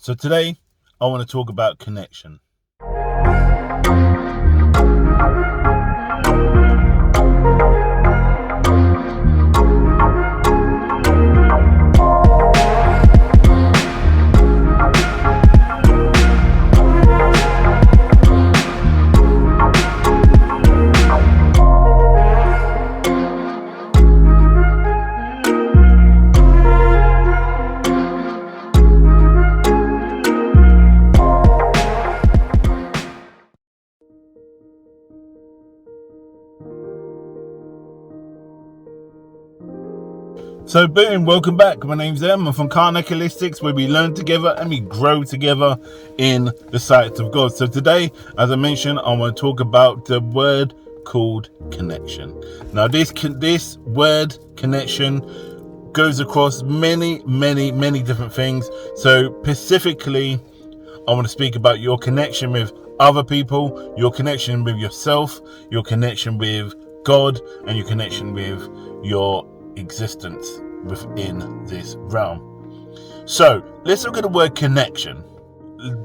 So today, I want to talk about connection. So boom, welcome back. My name's Em. I'm from Karnak Holistics, where we learn together and we grow together in the sight of God. So today, as I mentioned, I want to talk about the word called connection. Now this word connection goes across many different things. So specifically, I want to speak about your connection with other people, your connection with yourself, your connection with God, and your connection with your existence within this realm. So let's look at the word connection.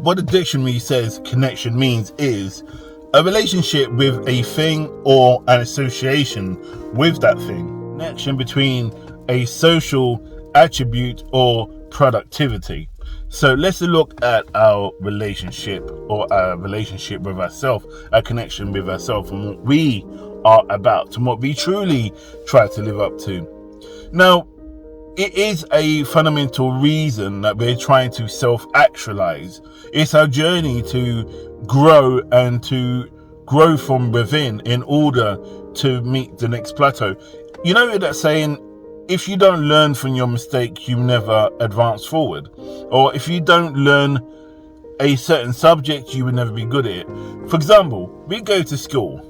What the dictionary says connection means is a relationship with a thing or an association with that thing. Connection between a social attribute or productivity. So let's look at our relationship or our relationship with ourselves, our connection with ourselves, and what we are about and what we truly try to live up to. Now, it is a fundamental reason that we're trying to self-actualize. It's our journey to grow and to grow from within in order to meet the next plateau. You know that saying, if you don't learn from your mistake, you never advance forward. Or if you don't learn a certain subject, you will never be good at it. For example, we go to school,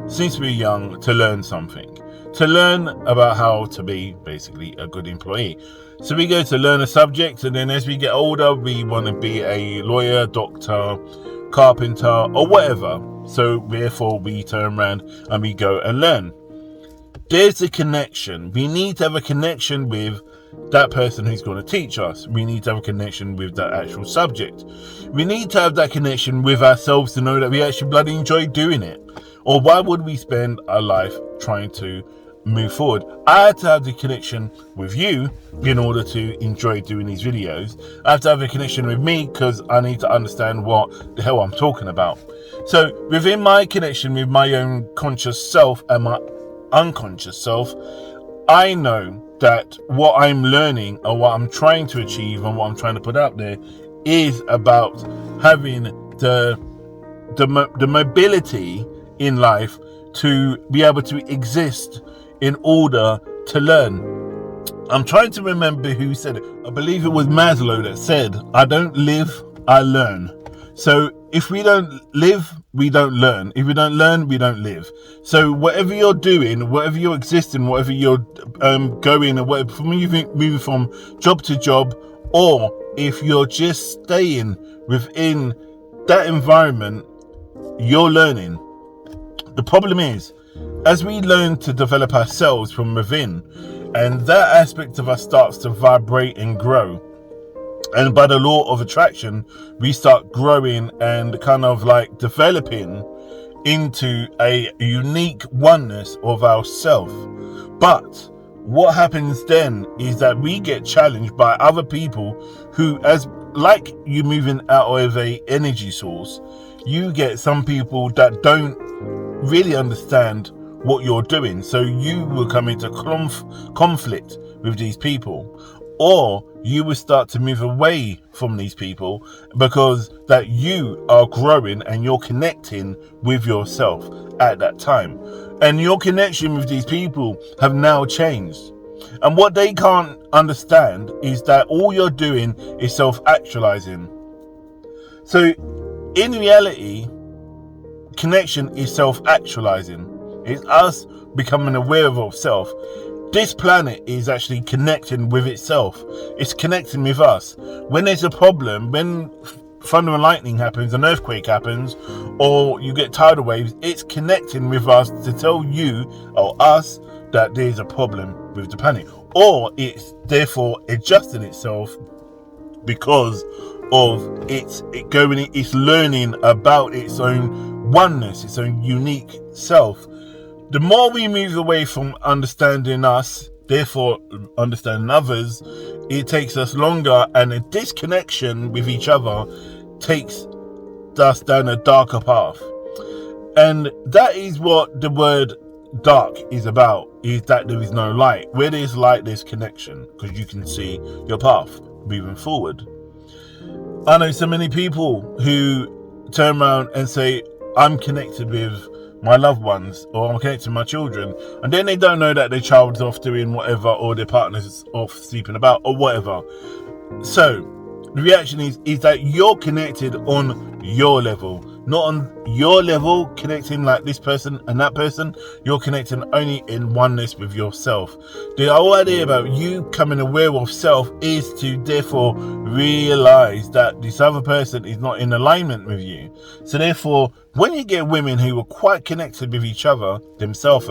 since we're young, to learn something. To learn about how to be basically a good employee. So we go to learn a subject, and then as we get older, we want to be a lawyer, doctor, carpenter, or whatever. So therefore we turn around and we go and learn. There's a connection. We need to have a connection with that person who's going to teach us. We need to have a connection with that actual subject. We need to have that connection with ourselves to know that we actually bloody enjoy doing it. Or why would we spend our life trying to move forward? I had to have the connection with you in order to enjoy doing these videos. I have to have a connection with me because I need to understand what the hell I'm talking about. So within my connection with my own conscious self and my unconscious self, I know that what I'm learning or what I'm trying to achieve and what I'm trying to put out there is about having the mobility in life to be able to exist in order to learn. I'm trying to remember who said it. I believe it was Maslow that said, I don't live, I learn. So if we don't live, we don't learn. If we don't learn, we don't live. So whatever you're doing, whatever you're existing, whatever you're going, or whatever, from moving from job to job, or if you're just staying within that environment, you're learning. The problem is, as we learn to develop ourselves from within, and that aspect of us starts to vibrate and grow, and by the law of attraction, we start growing and kind of like developing into a unique oneness of ourself. But what happens then is that we get challenged by other people who, as like you moving out of a energy source, you get some people that don't really understand what you're doing. So you will come into conflict with these people, or you will start to move away from these people because that you are growing and you're connecting with yourself at that time. And your connection with these people have now changed. And what they can't understand is that all you're doing is self-actualizing. So in reality, connection is self-actualizing. It's us becoming aware of ourselves. This planet is actually connecting with itself. It's connecting with us. When there's a problem, when thunder and lightning happens, an earthquake happens, or you get tidal waves, it's connecting with us to tell you or us that there's a problem with the planet, or it's therefore adjusting itself because of it's learning about its own oneness, its own unique self. The more we move away from understanding us, therefore understanding others, it takes us longer, and a disconnection with each other takes us down a darker path. And that is what the word dark is about, is that there is no light. Where there's light, there's connection, because you can see your path moving forward. I know so many people who turn around and say, I'm connected with my loved ones, or I'm connected to my children, and then they don't know that their child's off doing whatever, or their partner's off sleeping about, or whatever. So the reaction is that you're connected on your level, not on your level, connecting like this person and that person. You're connecting only in oneness with yourself. The whole idea about you becoming aware of self is to therefore realize that this other person is not in alignment with you. So therefore, when you get women who are quite connected with each other, themselves,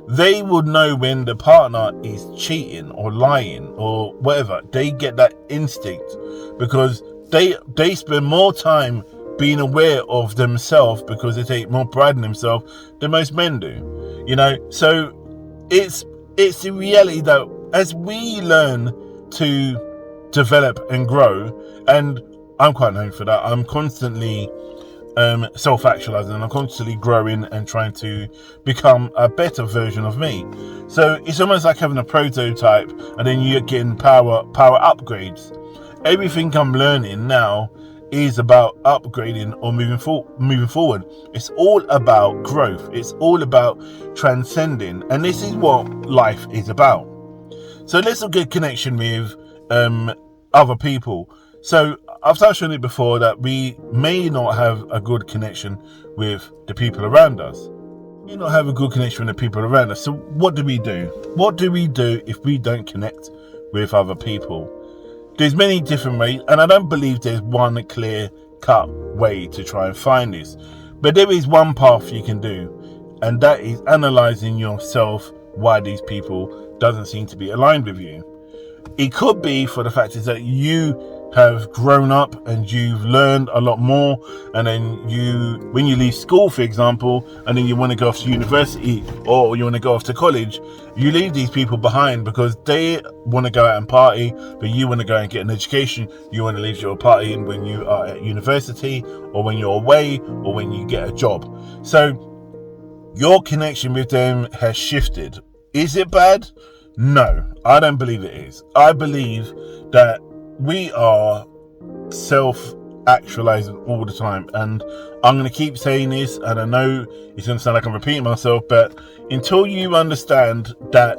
they would know when the partner is cheating or lying or whatever. They get that instinct because they spend more time being aware of themselves, because they take more pride in themselves than most men do. So it's the reality that as we learn to develop and grow, and I'm quite known for that, I'm constantly self-actualizing, and I'm constantly growing and trying to become a better version of me. So it's almost like having a prototype, and then you're getting power upgrades. Everything I'm learning now is about upgrading or moving forward. It's all about growth. It's all about transcending, and this is what life is about. So let's look at connection with other people. So I've touched on it before that we may not have a good connection with the people around us. We not have a good connection with the people around us. So what do we do? What do we do if we don't connect with other people? There's many different ways, and I don't believe there's one clear-cut way to try and find this. But there is one path you can do, and that is analysing yourself why these people doesn't seem to be aligned with you. It could be for the fact is that you have grown up and you've learned a lot more, and then when you leave school, for example, and then you want to go off to university or you want to go off to college, you leave these people behind because they want to go out and party, but you want to go and get an education. You want to leave your partying when you are at university, or when you're away, or when you get a job. So your connection with them has shifted. Is it bad? No, I don't believe it is. I believe that we are self-actualizing all the time, and I'm going to keep saying this, and I know it's going to sound like I'm repeating myself, but until you understand that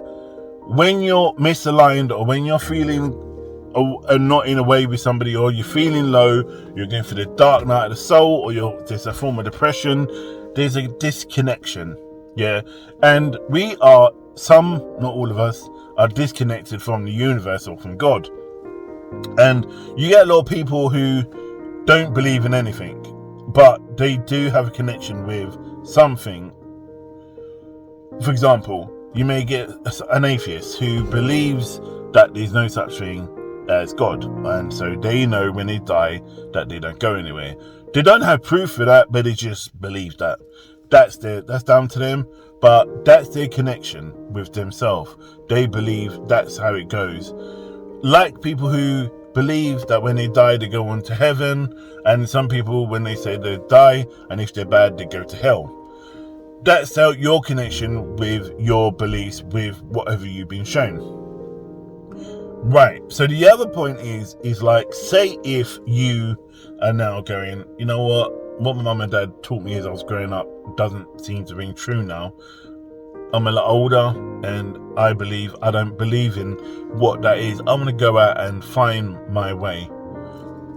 when you're misaligned, or when you're feeling not in a way with somebody, or you're feeling low, you're going through the dark night of the soul, or there's a form of depression, there's a disconnection. And we are, some, not all of us, are disconnected from the universe or from God. And you get a lot of people who don't believe in anything, but they do have a connection with something. For example, you may get an atheist who believes that there's no such thing as God, and so they know when they die that they don't go anywhere. They don't have proof for that, but they just believe that. That's down to them, but that's their connection with themselves. They believe that's how it goes. Like people who believe that when they die they go on to heaven, and some people, when they say they die and if they're bad they go to hell. That's how your connection with your beliefs, with whatever you've been shown. Right, so the other point is like, say if you are now going, you know what my mum and dad taught me as I was growing up doesn't seem to ring true now. I'm a lot older, and I don't believe in what that is. I'm going to go out and find my way.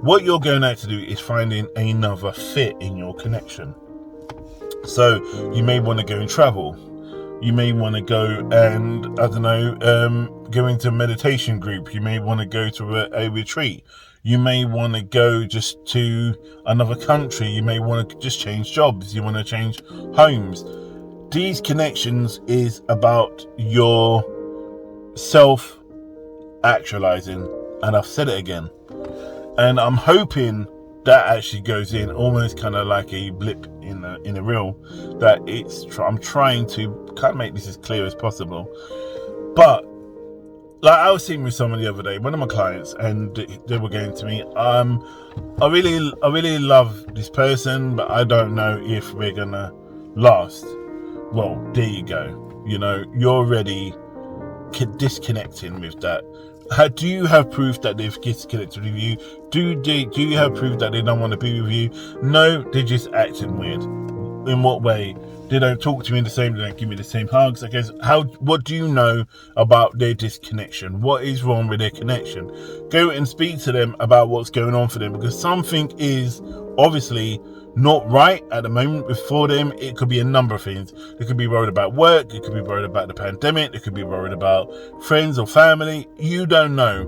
What you're going out to do is finding another fit in your connection. So you may want to go and travel. You may want to go and, go into a meditation group. You may want to go to a retreat. You may want to go just to another country. You may want to just change jobs. You want to change homes. These connections is about your self-actualizing, and I've said it again. And I'm hoping that actually goes in almost kind of like a blip in a reel, that I'm trying to kind of make this as clear as possible. But like I was speaking with someone the other day, one of my clients, and they were going to me, I really love this person, but I don't know if we're gonna last. Well, there you go. You know, you're already disconnecting with that. Do you have proof that they've disconnected with you? Do you have proof that they don't want to be with you? No, they're just acting weird. In what way? They don't talk to me the same, they don't give me the same hugs. I guess, what do you know about their disconnection? What is wrong with their connection? Go and speak to them about what's going on for them, because something is obviously not right at the moment before them. It could be a number of things. They could be worried about work, they could be worried about the pandemic, they could be worried about friends or family. You don't know.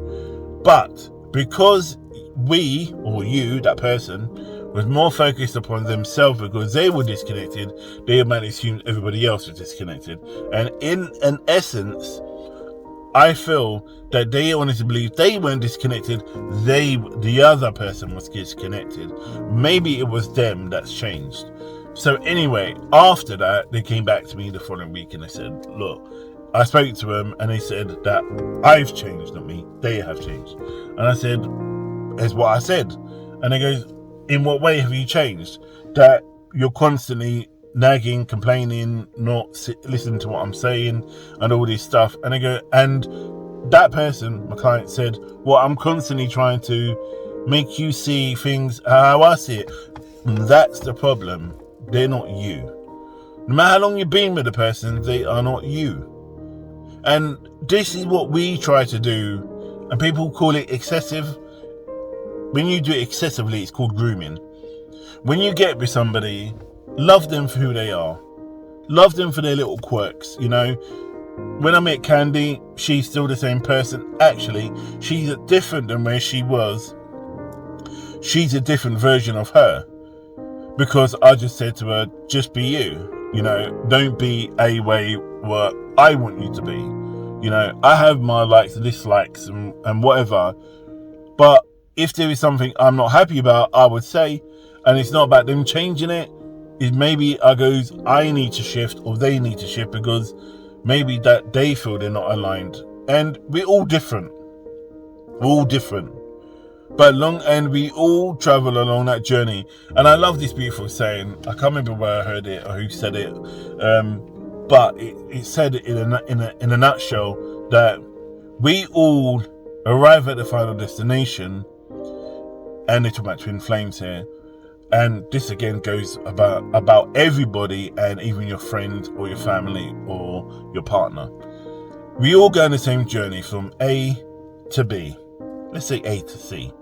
But because we, or you, that person, was more focused upon themselves because they were disconnected, they might assume everybody else was disconnected. And in an essence, I feel that they wanted to believe they weren't disconnected, the other person was disconnected. Maybe it was them that's changed. So anyway, after that, they came back to me the following week and they said, look, I spoke to them and they said that I've changed, not me, they have changed. And I said, here's what I said. And they goes, in what way have you changed? That you're constantly nagging, complaining, not listening to what I'm saying, and all this stuff. And I go, and that person, my client, said, well, I'm constantly trying to make you see things how I see it. And that's the problem. They're not you. No matter how long you've been with the person, they are not you. And this is what we try to do, and people call it excessive. When you do it excessively, it's called grooming. When you get with somebody, love them for who they are. Love them for their little quirks, you know. When I met Candy, she's still the same person. Actually, she's different than where she was. She's a different version of her. Because I just said to her, just be you. You know, don't be a way what I want you to be. You know, I have my likes and dislikes and whatever. But if there is something I'm not happy about, I would say, and it's not about them changing it. Is maybe I need to shift, or they need to shift, because maybe that they feel they're not aligned. And we're all different. We're all different. But we all travel along that journey. And I love this beautiful saying. I can't remember where I heard it or who said it. But it said in a nutshell that we all arrive at the final destination. And they talk about twin flames here. And this again goes about everybody, and even your friend or your family or your partner. We all go on the same journey from A to B. Let's say A to C.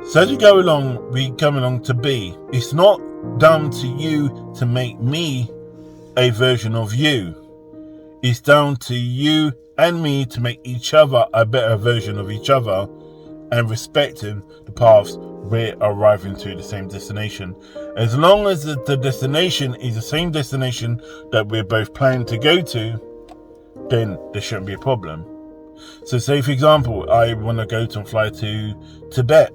So as we go along, we come along to B. It's not down to you to make me a version of you. It's down to you and me to make each other a better version of each other, and respecting the paths we're arriving to the same destination. As long as the destination is the same destination that we're both planning to go to, then there shouldn't be a problem. So say, for example, I want to go to fly to Tibet,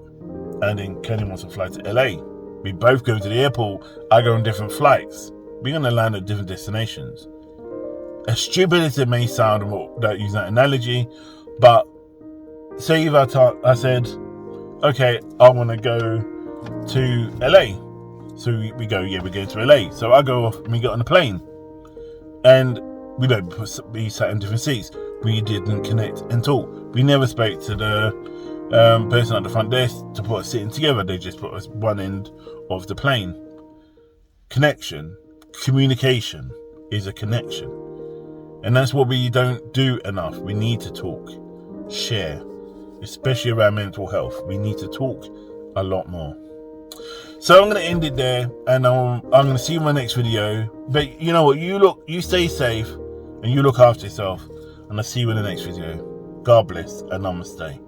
and then Kenny wants to fly to LA. We both go to the airport. I go on different flights. We're going to land at different destinations. As stupid as it may sound, that use that analogy, but say if I said, okay, I want to go to LA. So we go, yeah, we're going to LA. So I go off and we get on the plane. And we sat in different seats. We didn't connect and talk. We never spoke to the person at the front desk to put us sitting together. They just put us one end of the plane. Connection, communication is a connection. And that's what we don't do enough. We need to talk, share. Especially around mental health, we need to talk a lot more. So I'm going to end it there, and I'm going to see you in my next video. But you know what? You stay safe, and you look after yourself. And I'll see you in the next video. God bless, and namaste.